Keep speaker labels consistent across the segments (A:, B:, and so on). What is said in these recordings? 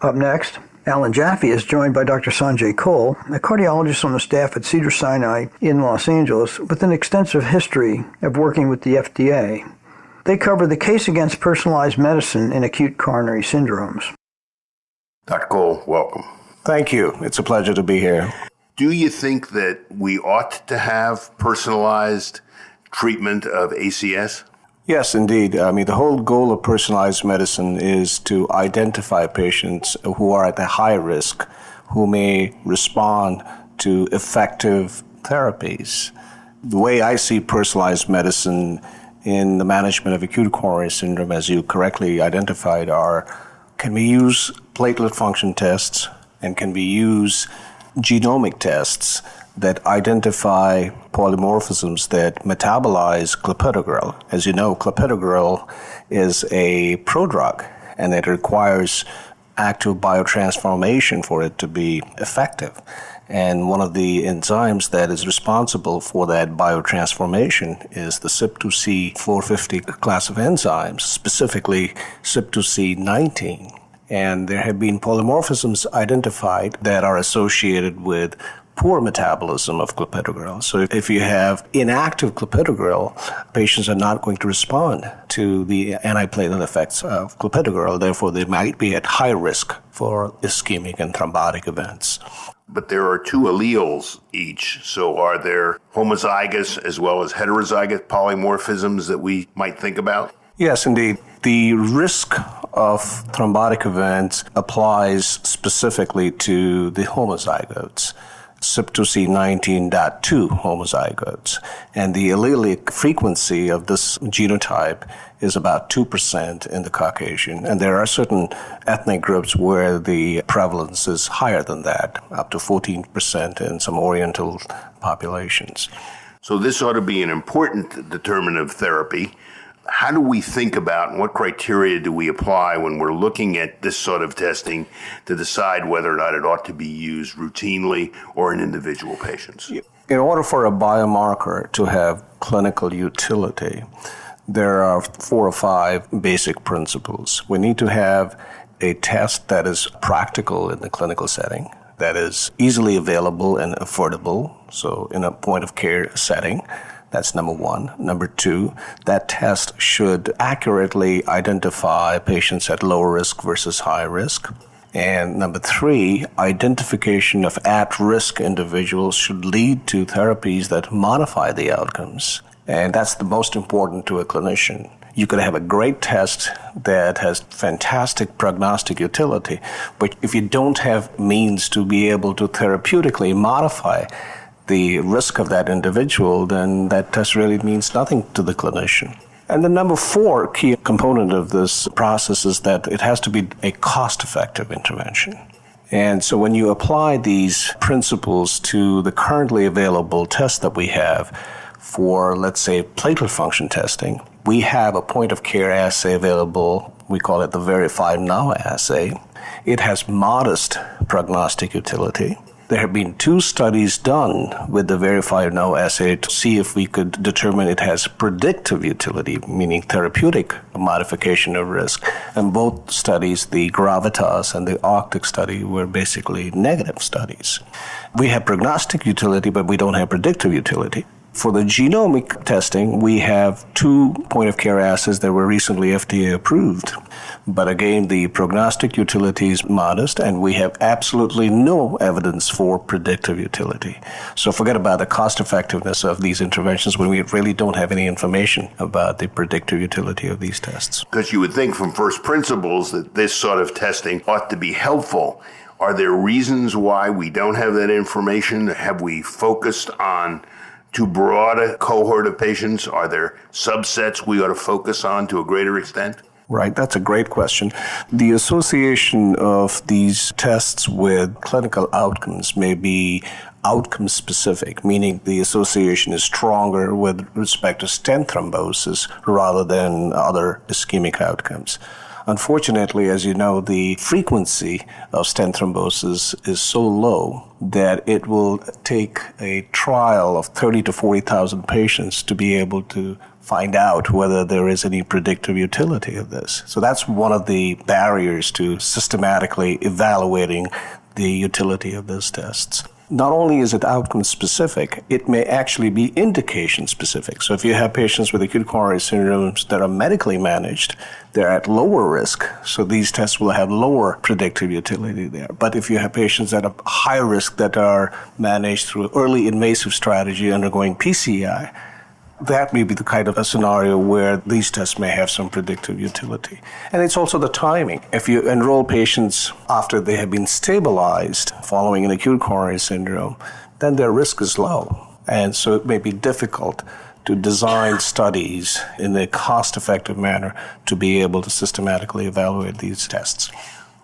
A: Up next, Alan Jaffe is joined by Dr. Sanjay Kaul, a cardiologist on the staff at Cedars-Sinai in Los Angeles with an extensive history of working with the FDA. They cover the case against personalized medicine in acute coronary syndromes.
B: Dr. Kaul, welcome.
C: Thank you. It's a pleasure to be here.
B: Do you think that we ought to have personalized treatment of ACS?
C: Yes, indeed. The whole goal of personalized medicine is to identify patients who are at a high risk, who may respond to effective therapies. The way I see personalized medicine in the management of acute coronary syndrome, as you correctly identified, can we use platelet function tests and can we use genomic tests that identify polymorphisms that metabolize clopidogrel. As you know, clopidogrel is a prodrug, and it requires active biotransformation for it to be effective. And one of the enzymes that is responsible for that biotransformation is the CYP2C450 class of enzymes, specifically CYP2C19. And there have been polymorphisms identified that are associated with poor metabolism of clopidogrel. So if you have inactive clopidogrel, patients are not going to respond to the antiplatelet effects of clopidogrel. Therefore, they might be at high risk for ischemic and thrombotic events.
B: But there are two alleles each. So are there homozygous as well as heterozygous polymorphisms that we might think about?
C: Yes, indeed. The risk of thrombotic events applies specifically to the homozygotes. CYP2C19.2 homozygotes. And the allelic frequency of this genotype is about 2% in the Caucasian. And there are certain ethnic groups where the prevalence is higher than that, up to 14% in some Oriental populations.
B: So this ought to be an important determinant of therapy. How do we think about and what criteria do we apply when we're looking at this sort of testing to decide whether or not it ought to be used routinely or in individual patients?
C: In order for a biomarker to have clinical utility, there are 4 or 5 basic principles. We need to have a test that is practical in the clinical setting, that is easily available and affordable, so in a point-of-care setting. That's number 1. Number 2, that test should accurately identify patients at low risk versus high risk. And number 3, identification of at-risk individuals should lead to therapies that modify the outcomes. And that's the most important to a clinician. You could have a great test that has fantastic prognostic utility, but if you don't have means to be able to therapeutically modify the risk of that individual, then that test really means nothing to the clinician. And the number 4 key component of this process is that it has to be a cost-effective intervention. And so when you apply these principles to the currently available tests that we have for, let's say, platelet function testing, we have a point-of-care assay available. We call it the Verify Now assay. It has modest prognostic utility. There have been 2 studies done with the Verify Now assay to see if we could determine it has predictive utility, meaning therapeutic modification of risk. And both studies, the Gravitas and the Arctic study, were basically negative studies. We have prognostic utility, but we don't have predictive utility. For the genomic testing, we have 2 point-of-care assays that were recently FDA approved. But again, the prognostic utility is modest, and we have absolutely no evidence for predictive utility. So forget about the cost-effectiveness of these interventions when we really don't have any information about the predictive utility of these tests.
B: Because you would think from first principles that this sort of testing ought to be helpful. Are there reasons why we don't have that information? Have we focused on too broad a cohort of patients? Are there subsets we ought to focus on to a greater extent?
C: Right, that's a great question. The association of these tests with clinical outcomes may be outcome specific, meaning the association is stronger with respect to stent thrombosis rather than other ischemic outcomes. Unfortunately, as you know, the frequency of stent thrombosis is so low that it will take a trial of 30 to 40,000 patients to be able to find out whether there is any predictive utility of this. So that's one of the barriers to systematically evaluating the utility of those tests. Not only is it outcome specific, it may actually be indication specific. So if you have patients with acute coronary syndromes that are medically managed, they're at lower risk. So these tests will have lower predictive utility there. But if you have patients that are high risk that are managed through early invasive strategy undergoing PCI, that may be the kind of a scenario where these tests may have some predictive utility. And it's also the timing. If you enroll patients after they have been stabilized following an acute coronary syndrome, then their risk is low. And so it may be difficult to design studies in a cost-effective manner to be able to systematically evaluate these tests.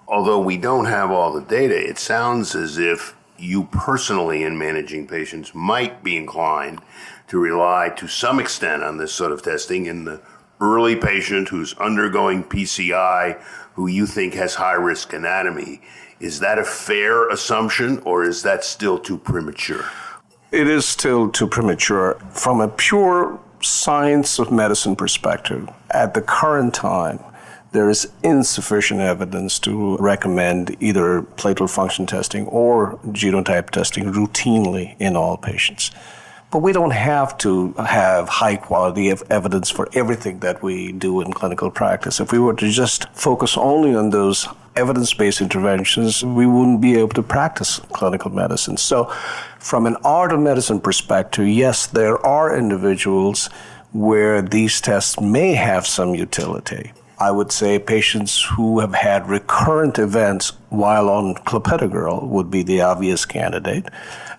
B: Although we don't have all the data, it sounds as if you personally, in managing patients, might be inclined to rely to some extent on this sort of testing in the early patient who's undergoing PCI, who you think has high-risk anatomy. Is that a fair assumption, or is that still too premature?
C: It is still too premature. From a pure science of medicine perspective, at the current time, there is insufficient evidence to recommend either platelet function testing or genotype testing routinely in all patients. But we don't have to have high quality of evidence for everything that we do in clinical practice. If we were to just focus only on those evidence-based interventions, we wouldn't be able to practice clinical medicine. So from an art of medicine perspective, yes, there are individuals where these tests may have some utility. I would say patients who have had recurrent events while on clopidogrel would be the obvious candidate.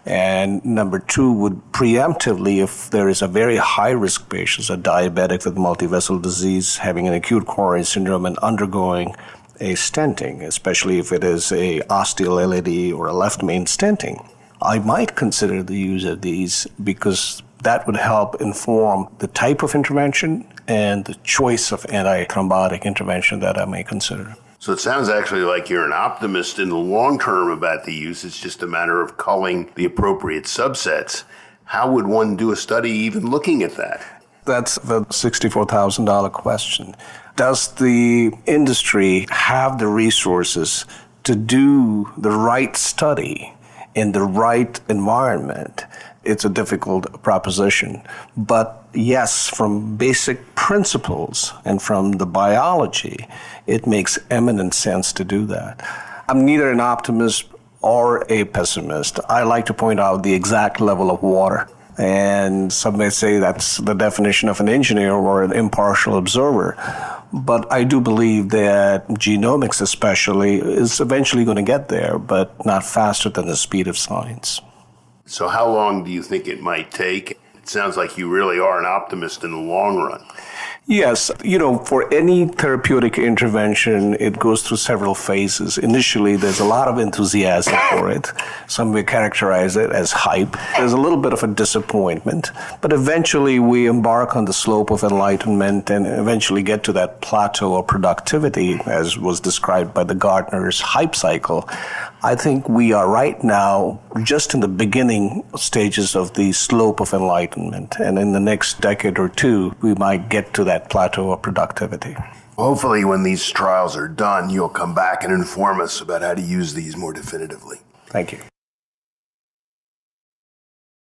C: And number two would preemptively, if there is a very high-risk patient, a diabetic with multivessel disease, having an acute coronary syndrome and undergoing a stenting, especially if it is a ostial LAD or a left main stenting, I might consider the use of these because that would help inform the type of intervention and the choice of antithrombotic intervention that I may consider.
B: So it sounds actually like you're an optimist in the long term about the use. It's just a matter of culling the appropriate subsets. How would one do a study even looking at that?
C: That's the $64,000 question. Does the industry have the resources to do the right study in the right environment? It's a difficult proposition. But yes, from basic principles and from the biology, it makes eminent sense to do that. I'm neither an optimist or a pessimist. I like to point out the exact level of water. And some may say that's the definition of an engineer or an impartial observer. But I do believe that genomics especially is eventually going to get there, but not faster than the speed of science.
B: So how long do you think it might take? It sounds like you really are an optimist in the long run.
C: Yes, for any therapeutic intervention, it goes through several phases. Initially, there's a lot of enthusiasm for it. Some may characterize it as hype. There's a little bit of a disappointment, but eventually we embark on the slope of enlightenment and eventually get to that plateau of productivity, as was described by the Gartner's hype cycle. I think we are right now just in the beginning stages of the slope of enlightenment, and in the next decade or two, we might get to that plateau of productivity.
B: Hopefully, when these trials are done, you'll come back and inform us about how to use these more definitively.
C: Thank you.